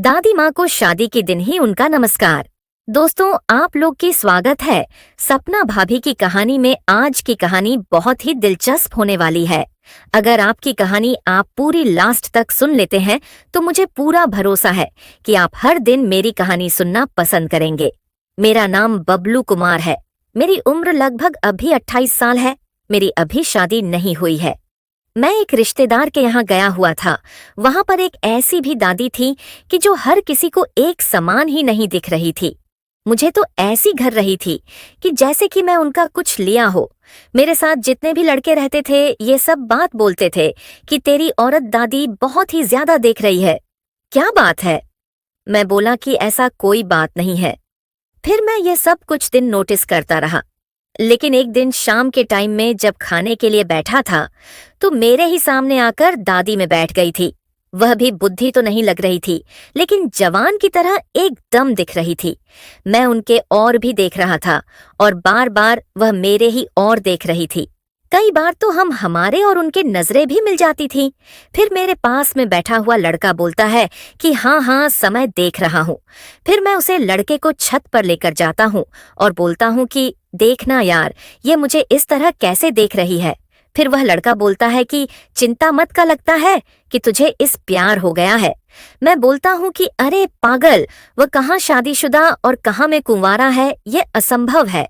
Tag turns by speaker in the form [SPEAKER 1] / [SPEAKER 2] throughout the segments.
[SPEAKER 1] दादी माँ को शादी के दिन ही उनका नमस्कार। दोस्तों, आप लोग की स्वागत है सपना भाभी की कहानी में। आज की कहानी बहुत ही दिलचस्प होने वाली है। अगर आपकी कहानी आप पूरी लास्ट तक सुन लेते हैं तो मुझे पूरा भरोसा है कि आप हर दिन मेरी कहानी सुनना पसंद करेंगे। मेरा नाम बबलू कुमार है। मेरी उम्र लगभग अभी 28 साल है। मेरी अभी शादी नहीं हुई है। मैं एक रिश्तेदार के यहाँ गया हुआ था। वहाँ पर एक ऐसी भी दादी थी कि जो हर किसी को एक समान ही नहीं दिख रही थी। मुझे तो ऐसी घर रही थी कि जैसे कि मैं उनका कुछ लिया हो। मेरे साथ जितने भी लड़के रहते थे ये सब बात बोलते थे कि तेरी औरत दादी बहुत ही ज्यादा देख रही है। क्या बात है? मैं बोला कि ऐसा कोई बात नहीं है। फिर मैं ये सब कुछ दिन नोटिस करता रहा, लेकिन एक दिन शाम के टाइम में जब खाने के लिए बैठा था तो मेरे ही सामने आकर दादी में बैठ गई थी। वह भी बुद्धि तो नहीं लग रही थी, लेकिन जवान की तरह एकदम दिख रही थी। मैं उनके और भी देख रहा था और बार बार वह मेरे ही और देख रही थी। कई बार तो हमारे और उनके नजरें भी मिल जाती थीं। फिर मेरे पास में बैठा हुआ लड़का बोलता है कि हाँ हाँ, समय देख रहा हूँ। फिर मैं उसे लड़के को छत पर लेकर जाता हूँ और बोलता हूँ कि देखना यार, ये मुझे इस तरह कैसे देख रही है। फिर वह लड़का बोलता है कि चिंता मत का, लगता है कि तुझे इस प्यार हो गया है। मैं बोलता हूँ कि अरे पागल, वह कहाँ शादीशुदा और कहाँ मैं कुंवारा है, ये असंभव है।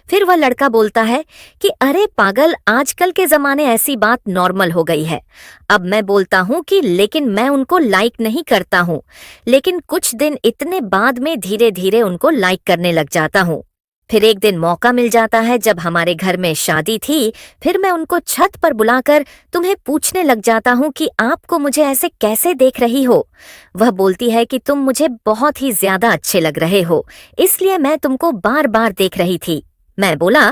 [SPEAKER 1] फिर वह लड़का बोलता है कि अरे पागल, आजकल के जमाने ऐसी बात नॉर्मल हो गई है। अब मैं बोलता हूँ कि लेकिन मैं उनको लाइक नहीं करता हूँ, लेकिन कुछ दिन इतने बाद में धीरे धीरे उनको लाइक करने लग जाता हूँ। फिर एक दिन मौका मिल जाता है जब हमारे घर में शादी थी। फिर मैं उनको छत पर बुलाकर तुम्हें पूछने लग जाता हूँ कि आपको मुझे ऐसे कैसे देख रही हो। वह बोलती है कि तुम मुझे बहुत ही ज्यादा अच्छे लग रहे हो, इसलिए मैं तुमको बार बार देख रही थी। मैं बोला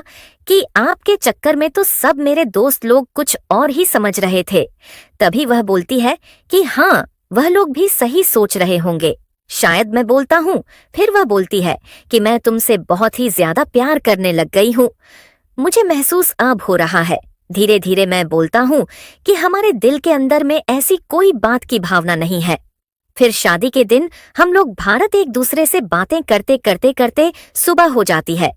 [SPEAKER 1] कि आपके चक्कर में तो सब मेरे दोस्त लोग कुछ और ही समझ रहे थे। तभी वह बोलती है कि हाँ, वह लोग भी सही सोच रहे होंगे, शायद। मैं बोलता हूँ। फिर वह बोलती है कि मैं तुमसे बहुत ही ज्यादा प्यार करने लग गई हूँ। मुझे महसूस अब हो रहा है। धीरे धीरे मैं बोलता हूँ कि हमारे दिल के अंदर में ऐसी कोई बात की भावना नहीं है। फिर शादी के दिन हम लोग भारत एक दूसरे से बातें करते करते करते सुबह हो जाती है।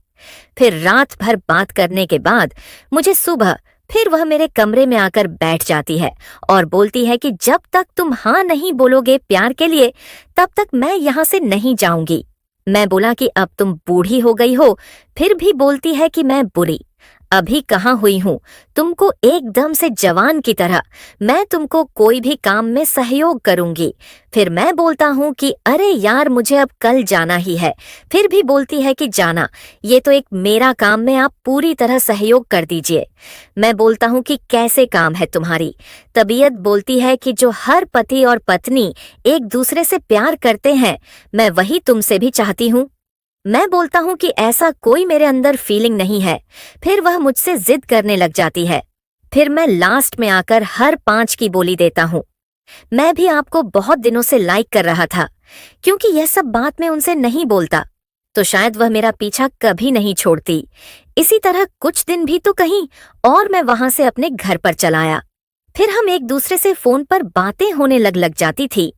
[SPEAKER 1] फिर रात भर बात करने के बाद मुझे सुबह फिर वह मेरे कमरे में आकर बैठ जाती है और बोलती है कि जब तक तुम हाँ नहीं बोलोगे प्यार के लिए, तब तक मैं यहाँ से नहीं जाऊंगी। मैं बोला कि अब तुम बूढ़ी हो गई हो। फिर भी बोलती है कि मैं बुरी अभी कहाँ हुई हूँ, तुमको एकदम से जवान की तरह मैं तुमको कोई भी काम में सहयोग करूंगी। फिर मैं बोलता हूँ कि अरे यार, मुझे अब कल जाना ही है। फिर भी बोलती है कि जाना, ये तो एक मेरा काम में आप पूरी तरह सहयोग कर दीजिए। मैं बोलता हूँ कि कैसे काम है तुम्हारी तबीयत? बोलती है कि जो हर पति और पत्नी एक दूसरे से प्यार करते हैं, मैं वही तुमसे भी चाहती हूँ। मैं बोलता हूँ कि ऐसा कोई मेरे अंदर फीलिंग नहीं है। फिर वह मुझसे जिद करने लग जाती है। फिर मैं लास्ट में आकर हर 5 की बोली देता हूँ। मैं भी आपको बहुत दिनों से लाइक कर रहा था, क्योंकि यह सब बात मैं उनसे नहीं बोलता तो शायद वह मेरा पीछा कभी नहीं छोड़ती। इसी तरह कुछ दिन भी तो कहीं और मैं वहां से अपने घर पर चला आया। फिर हम एक दूसरे से फोन पर बातें होने लग जाती थी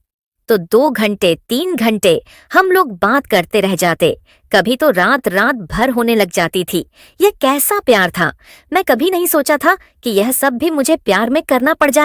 [SPEAKER 1] तो 2 घंटे 3 घंटे हम लोग बात करते रह जाते। कभी तो रात रात भर होने लग जाती थी। यह कैसा प्यार था! मैं कभी नहीं सोचा था कि यह सब भी मुझे प्यार में करना पड़ जाए।